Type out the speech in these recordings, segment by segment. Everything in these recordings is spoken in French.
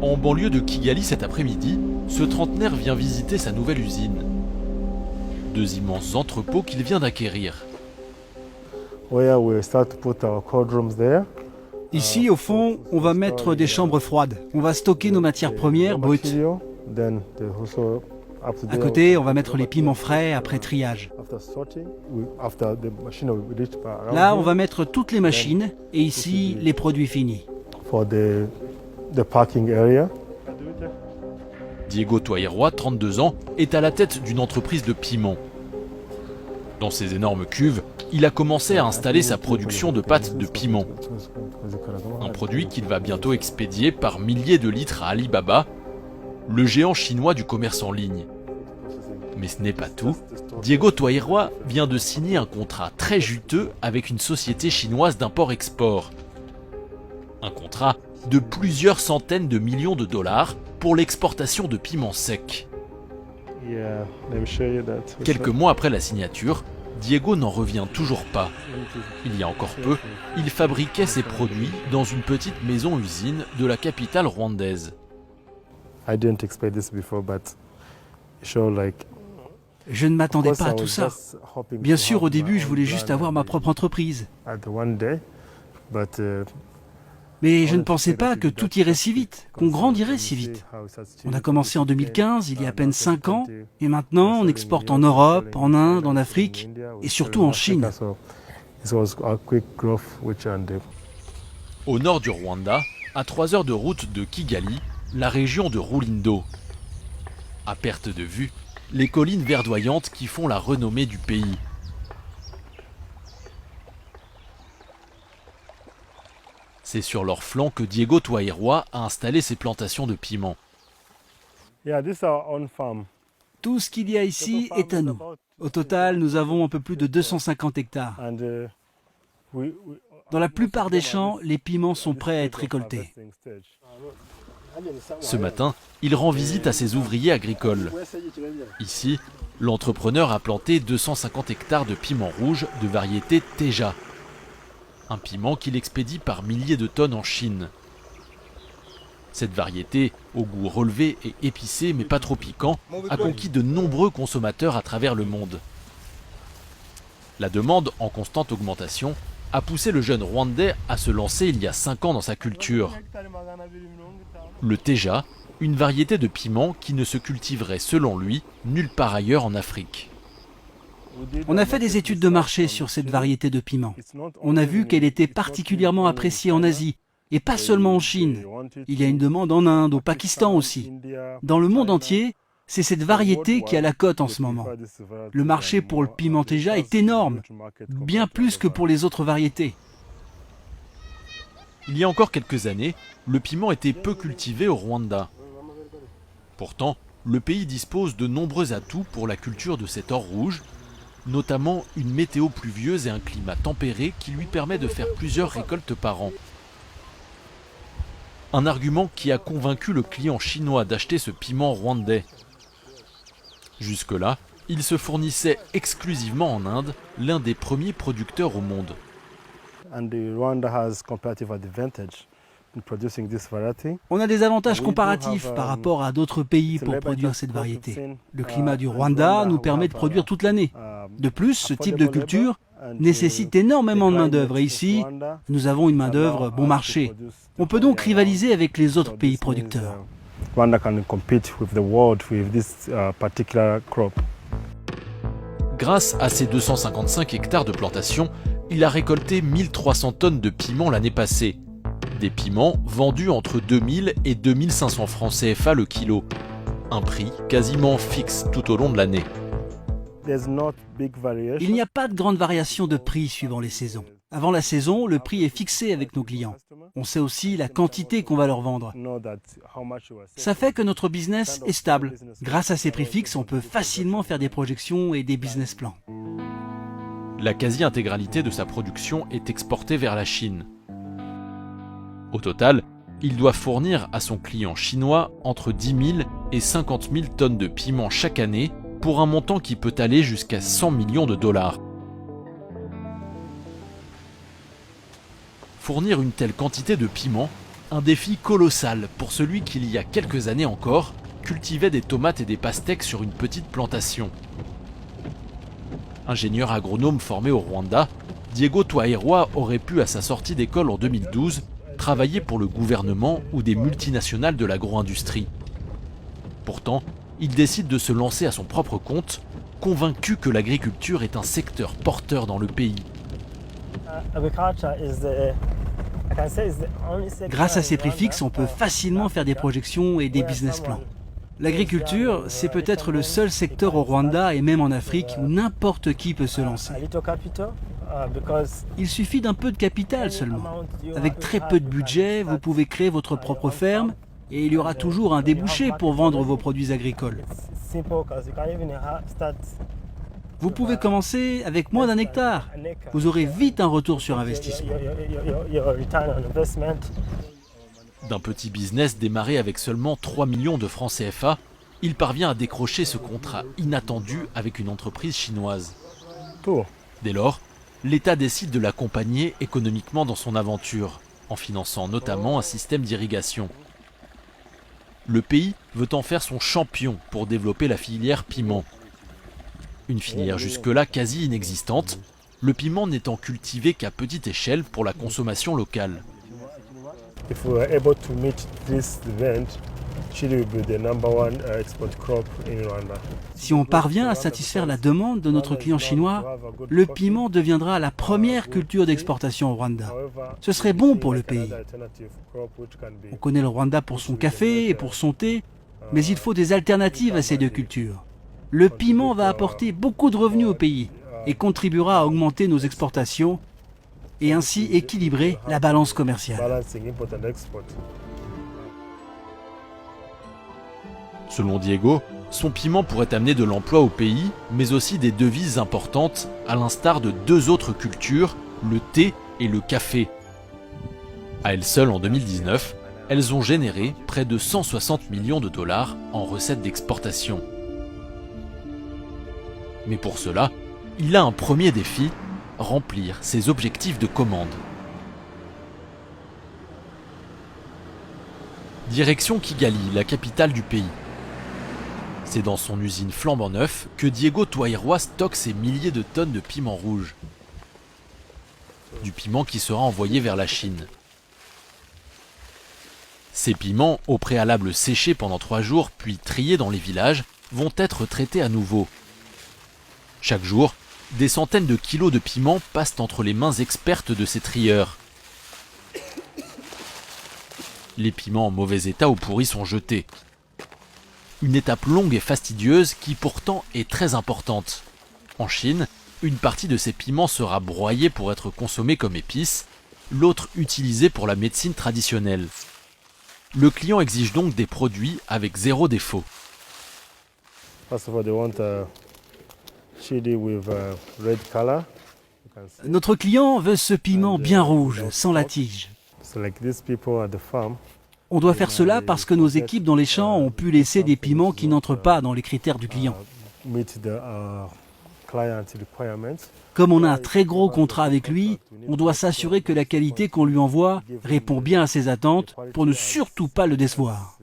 En banlieue de Kigali cet après-midi, ce trentenaire vient visiter sa nouvelle usine. Deux immenses entrepôts qu'il vient d'acquérir. Ici, au fond, on va mettre des chambres froides. On va stocker nos matières premières brutes. À côté, on va mettre les piments frais après triage. Là, on va mettre toutes les machines et ici, les produits finis. Diego Toairwa, 32 ans, est à la tête d'une entreprise de piments. Dans ces énormes cuves, il a commencé à installer sa production de pâtes de piment. Un produit qu'il va bientôt expédier par milliers de litres à Alibaba, le géant chinois du commerce en ligne. Mais ce n'est pas tout. Diego Toairwa vient de signer un contrat très juteux avec une société chinoise d'import-export. Un contrat de plusieurs centaines de millions de dollars pour l'exportation de piments secs. Quelques mois après la signature, Diego n'en revient toujours pas. Il y a encore peu, il fabriquait ses produits dans une petite maison-usine de la capitale rwandaise. Je ne m'attendais pas à tout ça. Bien sûr, au début, je voulais juste avoir ma propre entreprise. Mais je ne pensais pas que tout irait si vite, qu'on grandirait si vite. On a commencé en 2015, il y a à peine 5 ans, et maintenant on exporte en Europe, en Inde, en Afrique, et surtout en Chine. Au nord du Rwanda, à 3 heures de route de Kigali, la région de Rulindo. À perte de vue, les collines verdoyantes qui font la renommée du pays. C'est sur leur flanc que Diego Toairwa a installé ses plantations de piments. Tout ce qu'il y a ici est à nous. Au total, nous avons un peu plus de 250 hectares. Dans la plupart des champs, les piments sont prêts à être récoltés. Ce matin, il rend visite à ses ouvriers agricoles. Ici, l'entrepreneur a planté 250 hectares de piments rouges de variété Teja. Un piment qu'il expédie par milliers de tonnes en Chine. Cette variété, au goût relevé et épicé mais pas trop piquant, a conquis de nombreux consommateurs à travers le monde. La demande, en constante augmentation, a poussé le jeune Rwandais à se lancer il y a 5 ans dans sa culture. Le Teja, une variété de piment qui ne se cultiverait selon lui nulle part ailleurs en Afrique. On a fait des études de marché sur cette variété de piment. On a vu qu'elle était particulièrement appréciée en Asie, et pas seulement en Chine. Il y a une demande en Inde, au Pakistan aussi. Dans le monde entier, c'est cette variété qui a la cote en ce moment. Le marché pour le piment Teja est énorme, bien plus que pour les autres variétés. Il y a encore quelques années, le piment était peu cultivé au Rwanda. Pourtant, le pays dispose de nombreux atouts pour la culture de cet or rouge, notamment une météo pluvieuse et un climat tempéré qui lui permet de faire plusieurs récoltes par an. Un argument qui a convaincu le client chinois d'acheter ce piment rwandais. Jusque-là, il se fournissait exclusivement en Inde, l'un des premiers producteurs au monde. On a des avantages comparatifs par rapport à d'autres pays pour produire cette variété. Le climat du Rwanda nous permet de produire toute l'année. De plus, ce type de culture nécessite énormément de main-d'œuvre et ici, nous avons une main-d'œuvre bon marché. On peut donc rivaliser avec les autres pays producteurs. Grâce à ses 255 hectares de plantation, il a récolté 1300 tonnes de piments l'année passée. Des piments vendus entre 2000 et 2500 francs CFA le kilo. Un prix quasiment fixe tout au long de l'année. Il n'y a pas de grande variation de prix suivant les saisons. Avant la saison, le prix est fixé avec nos clients. On sait aussi la quantité qu'on va leur vendre. Ça fait que notre business est stable. Grâce à ces prix fixes, on peut facilement faire des projections et des business plans. La quasi-intégralité de sa production est exportée vers la Chine. Au total, il doit fournir à son client chinois entre 10 000 et 50 000 tonnes de piments chaque année pour un montant qui peut aller jusqu'à 100 millions de dollars. Fournir une telle quantité de piments Un défi colossal pour celui qui, il y a quelques années encore, cultivait des tomates et des pastèques sur une petite plantation. Ingénieur agronome formé au Rwanda, Diego Twairwa aurait pu, à sa sortie d'école en 2012, travailler pour le gouvernement ou des multinationales de l'agro-industrie. Pourtant, il décide de se lancer à son propre compte, convaincu que l'agriculture est un secteur porteur dans le pays. Grâce à ces préfixes, on peut facilement faire des projections et des business plans. L'agriculture, c'est peut-être le seul secteur au Rwanda et même en Afrique où n'importe qui peut se lancer. Il suffit d'un peu de capital seulement. Avec très peu de budget, vous pouvez créer votre propre ferme et il y aura toujours un débouché pour vendre vos produits agricoles. Vous pouvez commencer avec moins d'un hectare. Vous aurez vite un retour sur investissement. D'un petit business démarré avec seulement 3 millions de francs CFA, il parvient à décrocher ce contrat inattendu avec une entreprise chinoise. Dès lors, l'État décide de l'accompagner économiquement dans son aventure, en finançant notamment un système d'irrigation. Le pays veut en faire son champion pour développer la filière piment. Une filière jusque-là quasi inexistante, le piment n'étant cultivé qu'à petite échelle pour la consommation locale. Si on parvient à satisfaire la demande de notre client chinois, le piment deviendra la première culture d'exportation au Rwanda. Ce serait bon pour le pays. On connaît le Rwanda pour son café et pour son thé, mais il faut des alternatives à ces deux cultures. Le piment va apporter beaucoup de revenus au pays et contribuera à augmenter nos exportations et ainsi équilibrer la balance commerciale. Selon Diego, son piment pourrait amener de l'emploi au pays, mais aussi des devises importantes, à l'instar de deux autres cultures, le thé et le café. À elles seules, en 2019, elles ont généré près de 160 millions de dollars en recettes d'exportation. Mais pour cela, il a un premier défi, remplir ses objectifs de commande. Direction Kigali, la capitale du pays. C'est dans son usine flambant neuf que Diego Twairwa stocke ses milliers de tonnes de piment rouge. Du piment qui sera envoyé vers la Chine. Ces piments, au préalable séchés pendant 3 jours puis triés dans les villages, vont être traités à nouveau. Chaque jour, des centaines de kilos de piments passent entre les mains expertes de ces trieurs. Les piments en mauvais état ou pourris sont jetés. Une étape longue et fastidieuse qui pourtant est très importante. En Chine, une partie de ces piments sera broyée pour être consommée comme épice, l'autre utilisée pour la médecine traditionnelle. Le client exige donc des produits avec 0 défaut. Notre client veut ce piment bien rouge, sans la tige. On doit faire cela parce que nos équipes dans les champs ont pu laisser des piments qui n'entrent pas dans les critères du client. Comme on a un très gros contrat avec lui, on doit s'assurer que la qualité qu'on lui envoie répond bien à ses attentes pour ne surtout pas le décevoir.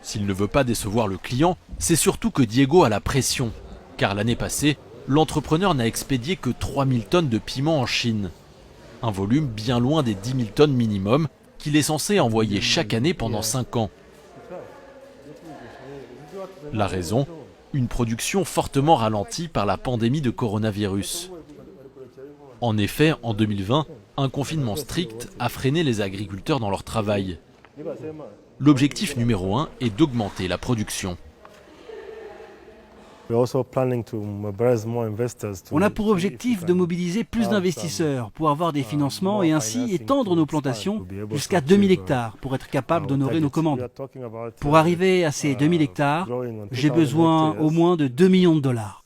S'il ne veut pas décevoir le client, c'est surtout que Diego a la pression. Car l'année passée, l'entrepreneur n'a expédié que 3000 tonnes de piment en Chine. Un volume bien loin des 10 000 tonnes minimum qu'il est censé envoyer chaque année pendant 5 ans. La raison ? Une production fortement ralentie par la pandémie de coronavirus. En effet, en 2020, un confinement strict a freiné les agriculteurs dans leur travail. L'objectif numéro 1 est d'augmenter la production. On a pour objectif de mobiliser plus d'investisseurs pour avoir des financements et ainsi étendre nos plantations jusqu'à 2000 hectares pour être capable d'honorer nos commandes. Pour arriver à ces 2000 hectares, j'ai besoin au moins de 2 millions de dollars.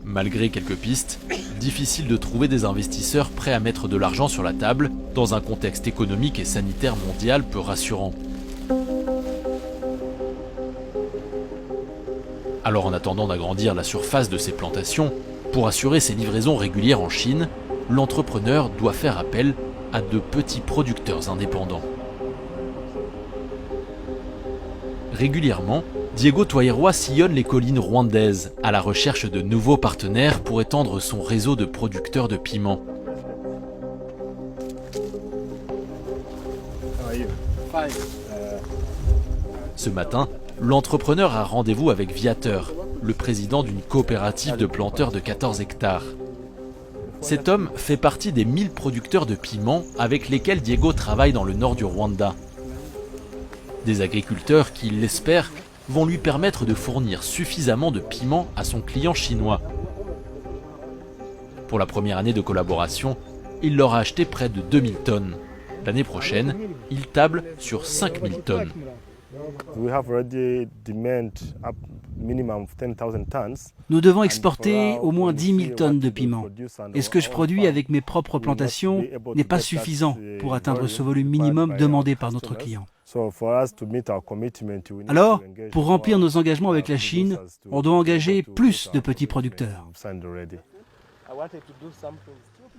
Malgré quelques pistes, difficile de trouver des investisseurs prêts à mettre de l'argent sur la table dans un contexte économique et sanitaire mondial peu rassurant. Alors en attendant d'agrandir la surface de ces plantations, pour assurer ses livraisons régulières en Chine, l'entrepreneur doit faire appel à de petits producteurs indépendants. Régulièrement, Diego Twairwa sillonne les collines rwandaises à la recherche de nouveaux partenaires pour étendre son réseau de producteurs de piments. Ce matin, l'entrepreneur a rendez-vous avec Viateur, le président d'une coopérative de planteurs de 14 hectares. Cet homme fait partie des 1000 producteurs de piments avec lesquels Diego travaille dans le nord du Rwanda. Des agriculteurs qui, il l'espère, vont lui permettre de fournir suffisamment de piments à son client chinois. Pour la première année de collaboration, il leur a acheté près de 2000 tonnes. L'année prochaine, il table sur 5000 tonnes. Nous devons exporter au moins 10 000 tonnes de piments. Et ce que je produis avec mes propres plantations n'est pas suffisant pour atteindre ce volume minimum demandé par notre client. Alors, pour remplir nos engagements avec la Chine, on doit engager plus de petits producteurs.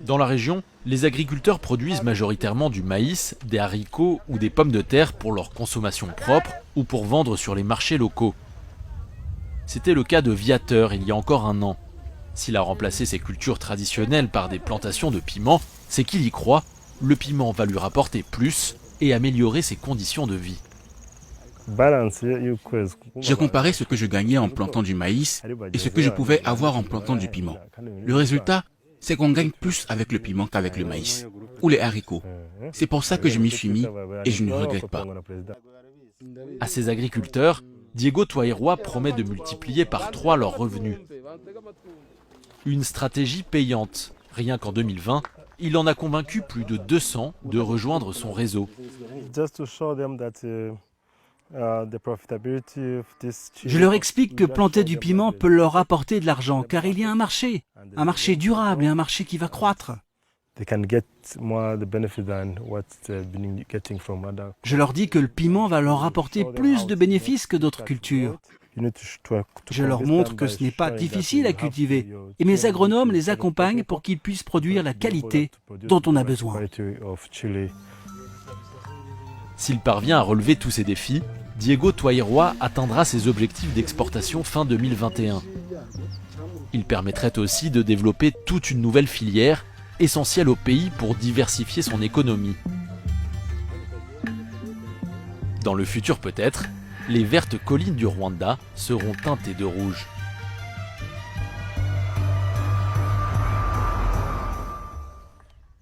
Dans la région, les agriculteurs produisent majoritairement du maïs, des haricots ou des pommes de terre pour leur consommation propre ou pour vendre sur les marchés locaux. C'était le cas de Viateur il y a encore un an. S'il a remplacé ses cultures traditionnelles par des plantations de piments, c'est qu'il y croit, le piment va lui rapporter plus et améliorer ses conditions de vie. J'ai comparé ce que je gagnais en plantant du maïs et ce que je pouvais avoir en plantant du piment. Le résultat, c'est qu'on gagne plus avec le piment qu'avec le maïs ou les haricots. C'est pour ça que je m'y suis mis et je ne regrette pas. À ces agriculteurs, Diego Twairwa promet de multiplier par 3 leurs revenus. Une stratégie payante. Rien qu'en 2020, il en a convaincu plus de 200 de rejoindre son réseau. Je leur explique que planter du piment peut leur apporter de l'argent, car il y a un marché durable et un marché qui va croître. Je leur dis que le piment va leur apporter plus de bénéfices que d'autres cultures. Je leur montre que ce n'est pas difficile à cultiver, et mes agronomes les accompagnent pour qu'ils puissent produire la qualité dont on a besoin. S'il parvient à relever tous ces défis, Diego Twairwa atteindra ses objectifs d'exportation fin 2021. Il permettrait aussi de développer toute une nouvelle filière, essentielle au pays pour diversifier son économie. Dans le futur peut-être, les vertes collines du Rwanda seront teintées de rouge.